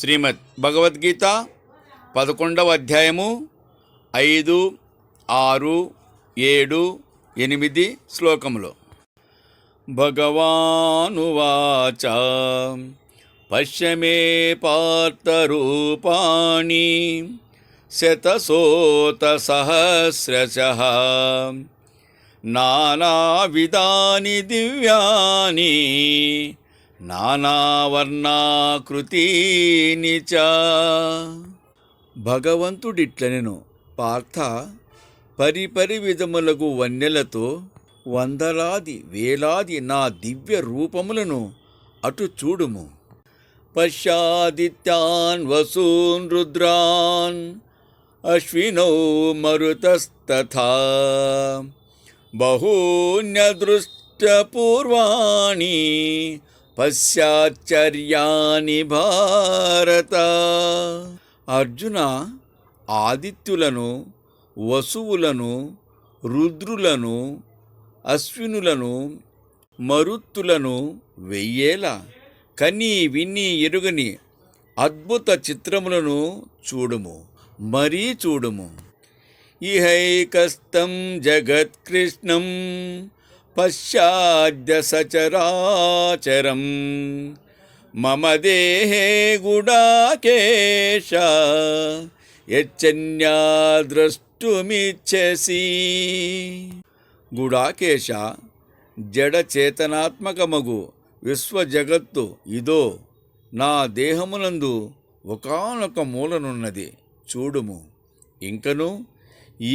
శ్రీమద్ భగవద్గీత 11వ అధ్యాయము 5, 6, 7, 8 శ్లోకములు. భగవానువాచ పశ్య మే పార్థరూపాణి శతశోతసహస్రశః నానావిధాని దివ్యాని నానావర్ణాకృతీని చ. భగవంతుడిట్లనెను, పార్థ, పరిపరి విధములగు వన్నెలతో వందలాది వేలాది నా దివ్య రూపములను అటు చూడుము. పశ్యాదిత్యాన్ వసూన్ రుద్రాన్ అశ్వినౌ మరుతస్తథా బహూన్యదృష్టపూర్వాణి పశ్చాశ్చర్యాని భారత. అర్జున, ఆదిత్యులను, వసువులను, రుద్రులను, అశ్వినులను, మరుత్తులను వెయ్యేల కని విని ఎరుగని అద్భుత చిత్రములను చూడుము, మరీ చూడుము. ఇహైకస్తం జగత్కృష్ణం పశ్చాద్య సచరాచరం మమ దేహే గుడాకేశ యచ్చన్యా ద్రష్టుమిచ్చసి. గుడాకేశ, జడచేతనాత్మకమగు విశ్వజగత్తు ఇదో నా దేహమునందు ఒకానొక మూలనున్నది, చూడుము. ఇంకను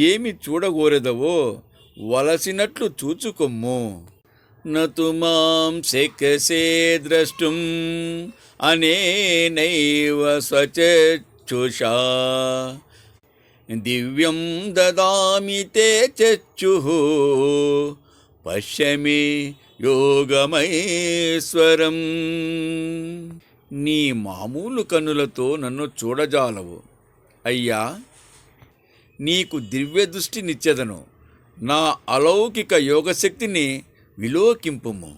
ఏమి చూడగోరెదవో వలసినట్లు చూచుకొమ్ము. నతు మాం శక్యసే ద్రష్టుం అనేనైవ స్వచక్షుషా దివ్యం దదామి తే చక్షుః పశ్య మే యోగమైశ్వరం. నీ మామూలు కన్నులతో నన్ను చూడజాలవు అయ్యా. నీకు దివ్య దృష్టినిచ్చెదను, నా అలౌకిక యోగశక్తిని విలోకింపుము.